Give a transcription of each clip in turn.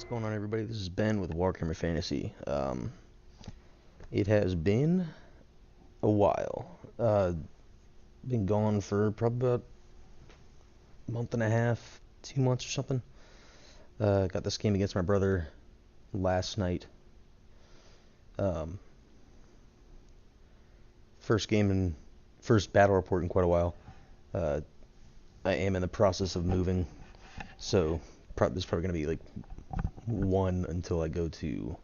What's going on, everybody? This is Ben with Warhammer Fantasy. It has been a while. Been gone for probably about a month and a half, 2 months or something. Got this game against my brother last night. Um, first battle report in quite a while. Uh, I am in the process of moving, so this is probably gonna be like one until I go to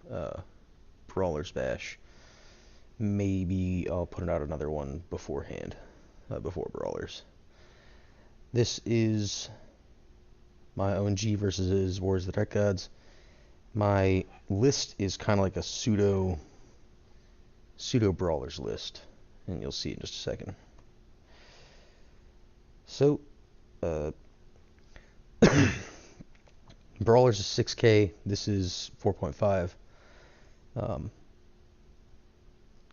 Brawler's Bash. Maybe I'll put out another one beforehand, before Brawlers. This is my OnG versus his Wars of the Dark Gods. My list is kind of like a pseudo Brawlers list, and you'll see in just a second. So, Brawlers is 6K. This is 4.5.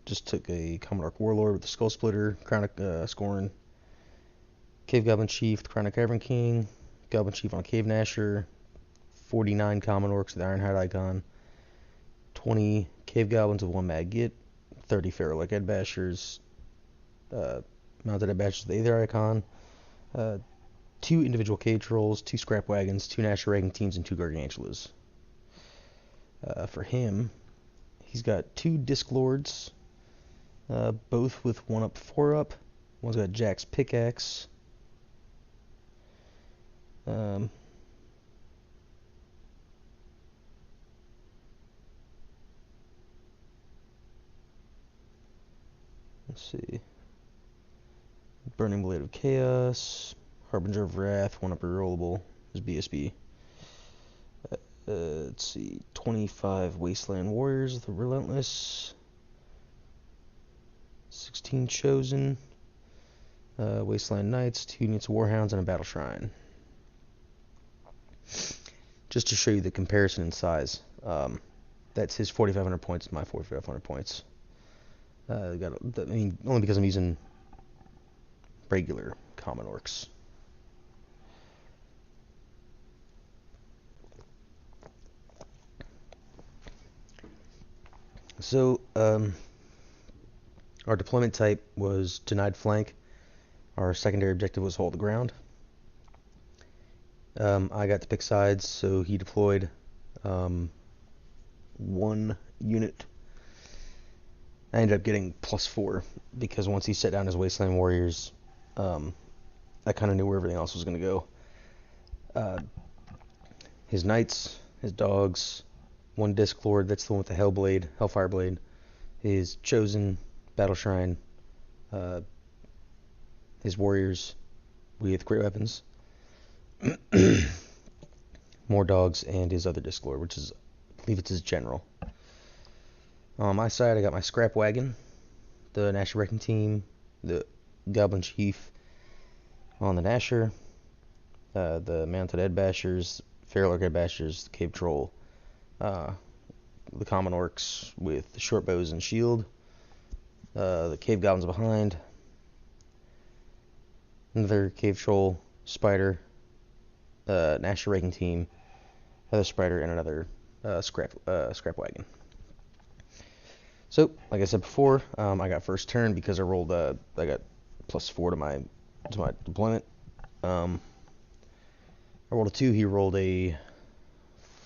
Just took a Common Orc Warlord with the Skull Splitter, Crown of Scorn, Cave Goblin Chief, the Crown of Cavern King, Goblin Chief on Cave Nasher, 49 Common Orcs with Ironhide Icon, 20 Cave Goblins with 1 Mad Git, 30 Feral like Ed Bashers, Mounted Ed Bashers with Aether Icon, 2 individual Cave Trolls, 2 Scrap Wagons, 2 Nasher Ragging Teams, and 2 Gargantulas. For him, he's got 2 Disc Lords, both with 1 up, 4 up. One's got Jack's Pickaxe. Let's see. Burning Blade of Chaos, Harbinger of Wrath, 1 up rerollable, is BSB. Let's see, 25 Wasteland Warriors, the Relentless, 16 Chosen, Wasteland Knights, 2 units of Warhounds, and a Battle Shrine. Just to show you the comparison in size, that's his 4,500 points, my 4,500 points. Only because I'm using regular Common Orcs. So, our deployment type was denied flank. Our secondary objective was hold the ground. I got to pick sides, so he deployed 1 unit. I ended up getting +4 because once he set down his Wasteland Warriors, I kind of knew where everything else was going to go. His Knights, his Dogs, 1 Disc Lord, that's the one with the Hellfire Blade, his Chosen, Battle Shrine, his Warriors with Great Weapons, more Dogs, and his other Disc Lord, which is, I believe it's his General. On my side, I got my Scrap Wagon, the Nasher Wrecking Team, the Goblin Chief on the Nasher, the Mounted Ed Bashers, Feral Ed Bashers, the Cave Troll, the Common Orcs with the Short Bows and Shield, the Cave Goblins behind, another Cave Troll, Spider, Nasher Wrecking Team, another Spider, and another Scrap Wagon. So, like I said before, I got first turn because I got +4 to my deployment. I rolled a 2, he rolled a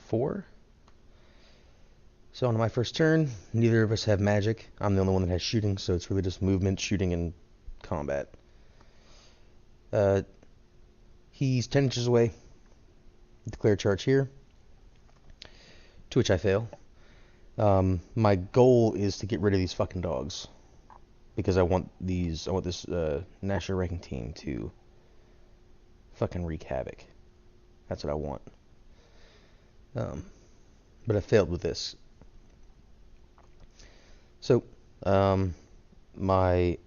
4. So on my first turn, neither of us have magic. I'm the only one that has shooting, so it's really just movement, shooting, and combat. He's 10 inches away. Declare charge here, to which I fail. My goal is to get rid of these fucking dogs, because I want this Nasher Wrecking Team to fucking wreak havoc. That's what I want. But I failed with this. So, my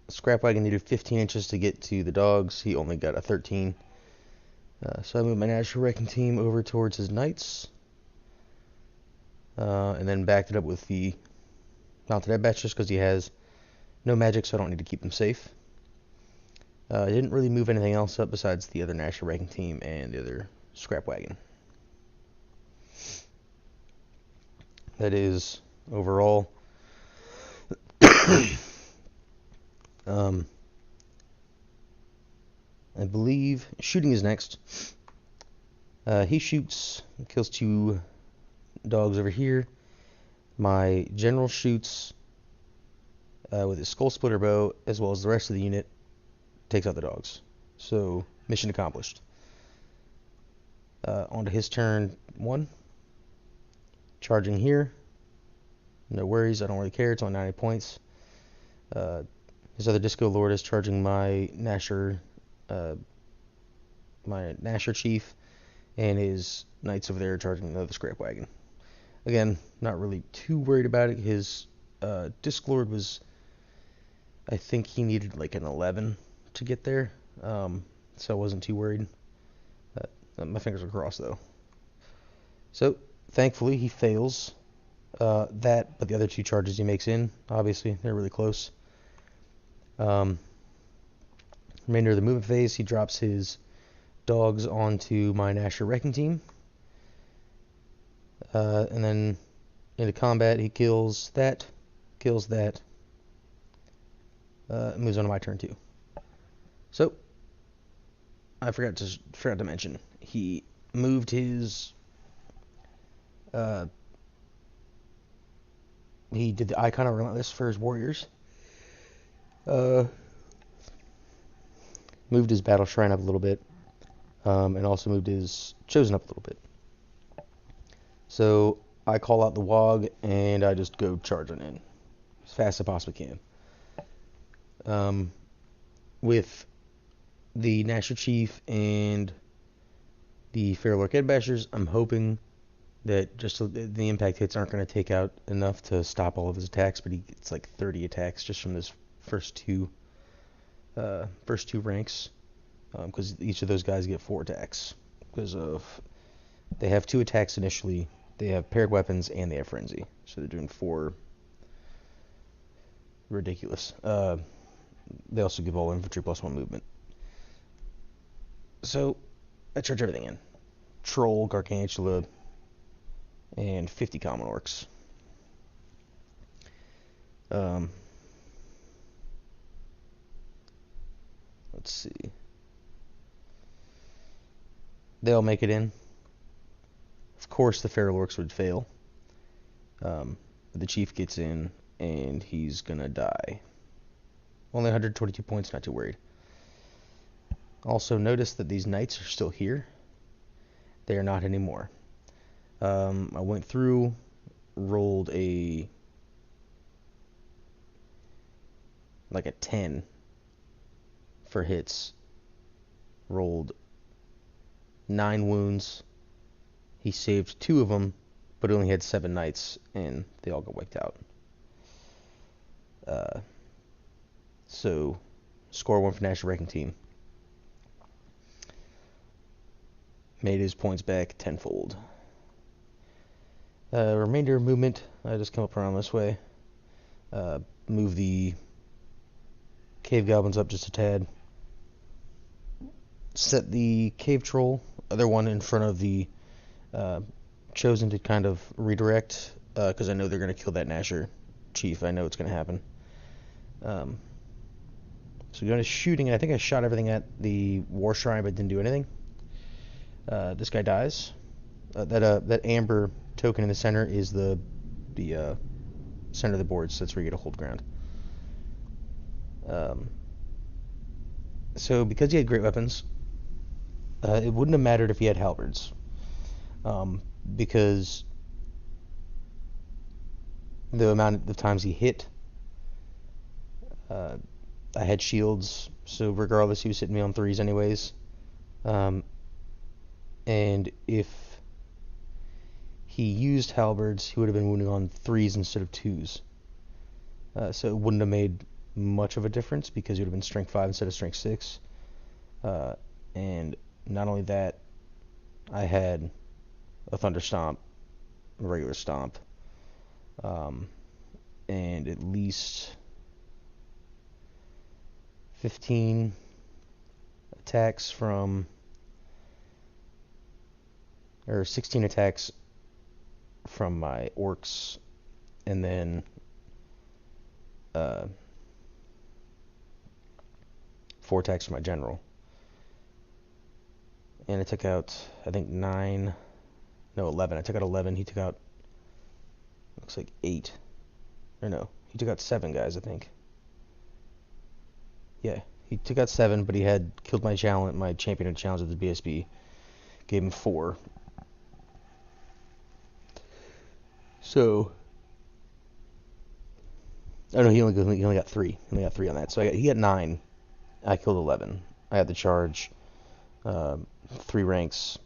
Scrap Wagon needed 15 inches to get to the dogs. He only got a 13. So I moved my Nasher Wrecking Team over towards his Knights. And then backed it up with the Mounted Ed Bashers because he has no magic, so I don't need to keep them safe. I didn't really move anything else up besides the other Nasher Wrecking Team and the other Scrap Wagon. that is overall. I believe shooting is next. He shoots, kills 2 dogs over here. My general shoots with his skull splitter bow, as well as the rest of the unit, takes out the dogs. So, mission accomplished. On to his turn 1. Charging here. No worries, I don't really care, it's only 90 points. His other Disco Lord is charging my Nasher Chief, and his Knights over there are charging another Scrap Wagon. Again, not really too worried about it. His Disc Lord was, I think he needed like an 11 to get there, so I wasn't too worried. My fingers are crossed though. So, thankfully, he fails that, but the other 2 charges he makes in, obviously, they're really close. Remainder of the movement phase, he drops his dogs onto my Nasher Wrecking Team. And then into combat, he kills that, moves on to my turn 2. So, I forgot to mention, he moved his, he did the Icon of Relentless for his warriors. Moved his Battle Shrine up a little bit, and also moved his Chosen up a little bit. So I call out the Wog, and I just go charging in as fast as I possibly can. With the Nasher Chief and the Fairlork Edbashers, I'm hoping that just the impact hits aren't going to take out enough to stop all of his attacks, but he gets like 30 attacks just from this first two ranks, because each of those guys get 4 attacks because of they have 2 attacks initially. They have paired weapons and they have frenzy, so they're doing 4. Ridiculous. They also give all infantry +1 movement. So I charge everything in: Troll, Gargantula, and 50 common orcs. Let's see. They'll make it in. Of course, the Fairlorks would fail. But the Chief gets in, and he's gonna die. Only 122 points, not too worried. Also, notice that these Knights are still here. They are not anymore. I went through, rolled a 10 for hits, rolled 9 wounds. He saved 2 of them, but only had 7 Knights, and they all got wiped out. So, score 1 for National Wrecking Team. Made his points back tenfold. Remainder of movement, I just come up around this way. Move the Cave Goblins up just a tad. Set the Cave Troll, other one in front of the Chosen, to kind of redirect, because I know they're going to kill that Nasher Chief. I know it's going to happen. So going to shooting, I think I shot everything at the War Shrine, but didn't do anything. This guy dies. That amber token in the center is the center of the board, so that's where you get a hold ground. So because he had great weapons, it wouldn't have mattered if he had halberds, because the amount of times he hit, I had shields, so regardless, he was hitting me on 3s anyways. And if he used halberds, he would have been wounding on 3s instead of 2s. So it wouldn't have made much of a difference, because he would have been strength 5 instead of strength 6. And not only that, I had a Thunder Stomp, a regular Stomp, and at least 15 attacks or 16 attacks from my orcs, and then 4 attacks from my general. And I took out, I think 11. I took out 11. He took out, looks like 8. Or no, he took out 7 guys, I think. Yeah, he took out 7, but he had killed my champion in challenge at the BSB. Gave him 4. So, oh no, he only got 3. He only got 3 on that. So he got 9. I killed 11. I had the charge, 3 ranks.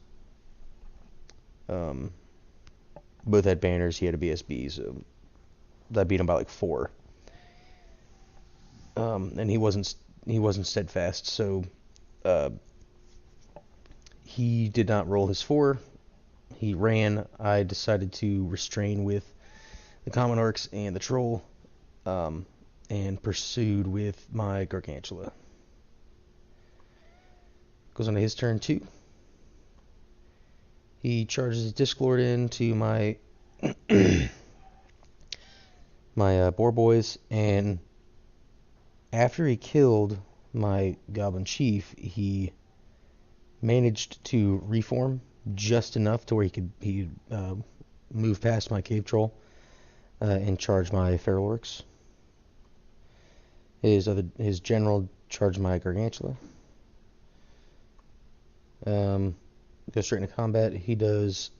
Both had banners. He had a BSB, so I beat him by like 4. And he wasn't steadfast, so he did not roll his 4. He ran. I decided to restrain with the common orcs and the troll, and pursued with my gargantula. Goes on to his turn 2. He charges his Disclord into my my boar boys, and after he killed my goblin chief, he managed to reform just enough to where he move past my cave troll and charge my feral orcs. His general charged my gargantula. Goes straight into combat. He does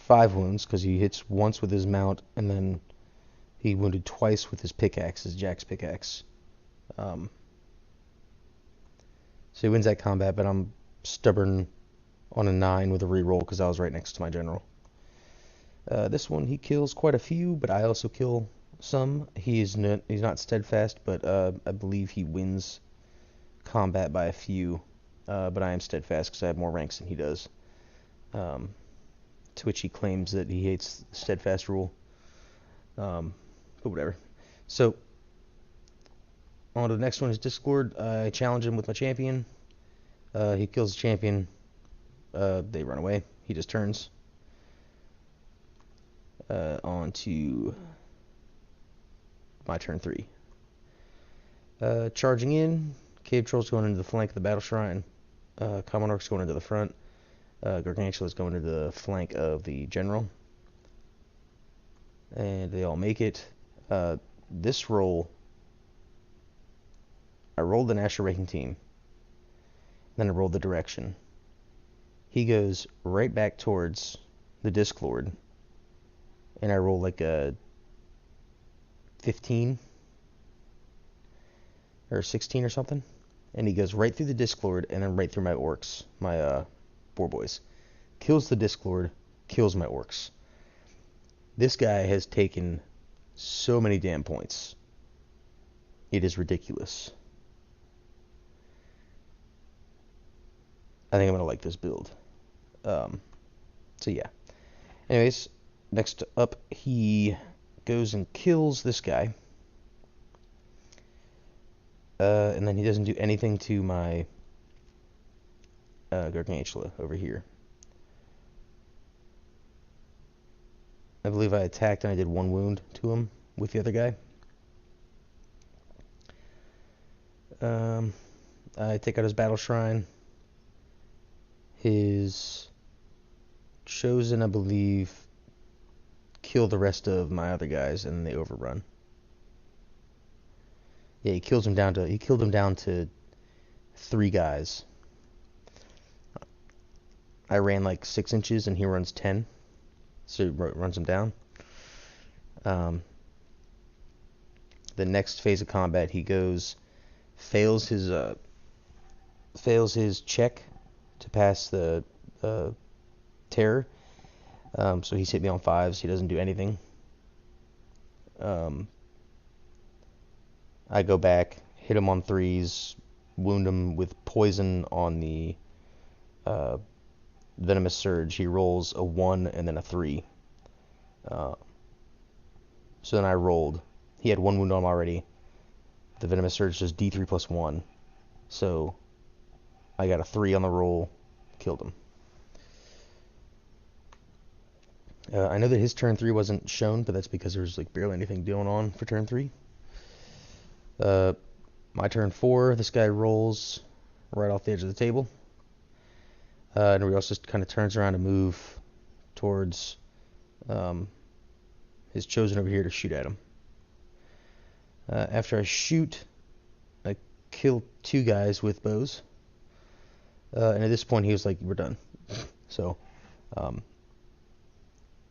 5 wounds because he hits once with his mount, and then he wounded twice with his pickaxe, his Jack's pickaxe. So he wins that combat, but I'm stubborn on a 9 with a reroll because I was right next to my general. This one he kills quite a few, but I also kill some. He's not steadfast, but I believe he wins combat by a few. But I am steadfast because I have more ranks than he does. To which he claims that he hates the steadfast rule. But whatever. So, on to the next one is Discord. I challenge him with my champion. He kills the champion. They run away. He just turns. On to my turn 3. Charging in. Cave Troll's going into the flank of the Battle Shrine. Common Orc's going into the front. Gargantula's going into the flank of the General. And they all make it. This roll, I rolled the National Ranking Team. Then I rolled the direction. He goes right back towards the Disclord. And I roll like a 15 or 16 or something. And he goes right through the Disclord and then right through my orcs, my boar boys. Kills the Disclord, kills my orcs. This guy has taken so many damn points. It is ridiculous. I think I'm going to like this build. So yeah. Anyways, next up, he goes and kills this guy. And then he doesn't do anything to my Gargantula over here. I believe I attacked and I did 1 wound to him with the other guy. I take out his Battle Shrine. His Chosen, I believe, kill the rest of my other guys, and then they overrun. Yeah, he killed him down to 3 guys. I ran like 6 inches, and he runs 10, so he runs him down. The next phase of combat, he fails his check to pass the terror. So he's hit me on 5s. He doesn't do anything. I go back, hit him on 3s, wound him with poison on the Venomous Surge. He rolls a 1 and then a 3. So then I rolled. He had 1 wound on him already. The Venomous Surge does D3 plus 1. So I got a 3 on the roll, killed him. I know that his turn 3 wasn't shown, but that's because there was like barely anything going on for turn 3. My turn 4, this guy rolls right off the edge of the table. And he also just kind of turns around to move towards his chosen over here to shoot at him. After I shoot, I kill 2 guys with bows. And at this point, he was like, "We're done." So,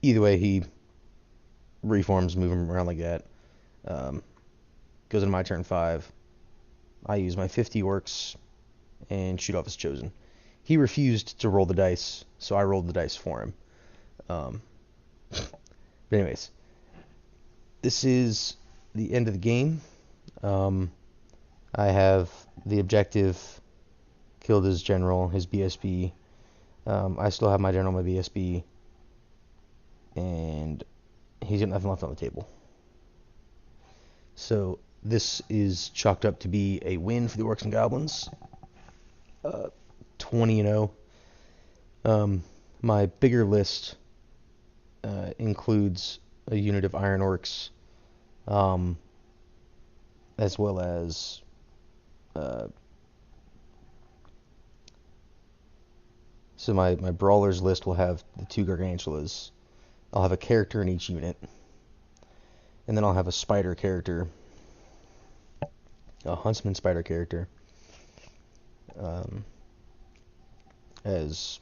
either way, he reforms, move him around like that. Goes into my turn 5. I use my 50 orcs and shoot off his chosen. He refused to roll the dice, so I rolled the dice for him. But anyways, this is the end of the game. I have the objective, killed his general, his BSB. I still have my general, my BSB, and he's got nothing left on the table. So this is chalked up to be a win for the Orcs and Goblins. 20-0. My bigger list includes a unit of Iron Orcs, as well as so my Brawlers list will have the 2 Gargantulas. I'll have a character in each unit. And then I'll have a spider character, a Huntsman spider character, as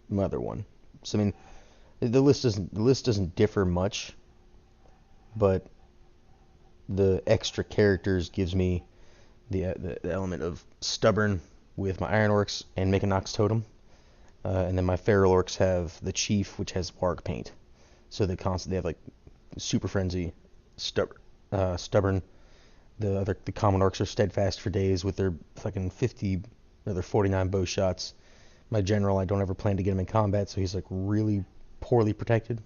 my other one. So I mean, the list doesn't differ much, but the extra characters gives me the element of stubborn with my Iron Orcs and make a Nox Totem. And then my Feral Orcs have the Chief, which has Warg Paint. So they have like Super Frenzy, stubborn. The Common Orcs are Steadfast for days with their fucking 50 or their 49 bow shots. My General, I don't ever plan to get him in combat, so he's like really poorly protected.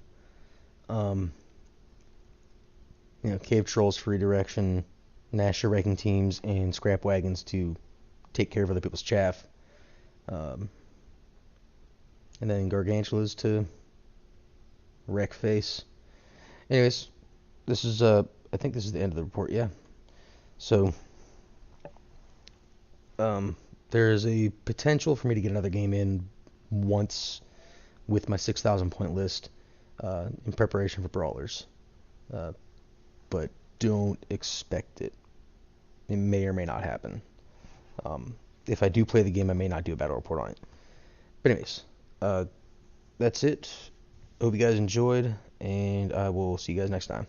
Cave Trolls for redirection, Nasher wrecking teams, and scrap wagons to take care of other people's chaff. And then Gargantulas to wreck face. Anyways, this is I think this is the end of the report, yeah. So there is a potential for me to get another game in once with my 6,000 point list in preparation for Brawlers. But don't expect it. It may or may not happen. If I do play the game, I may not do a battle report on it. But anyways, that's it. Hope you guys enjoyed, and I will see you guys next time.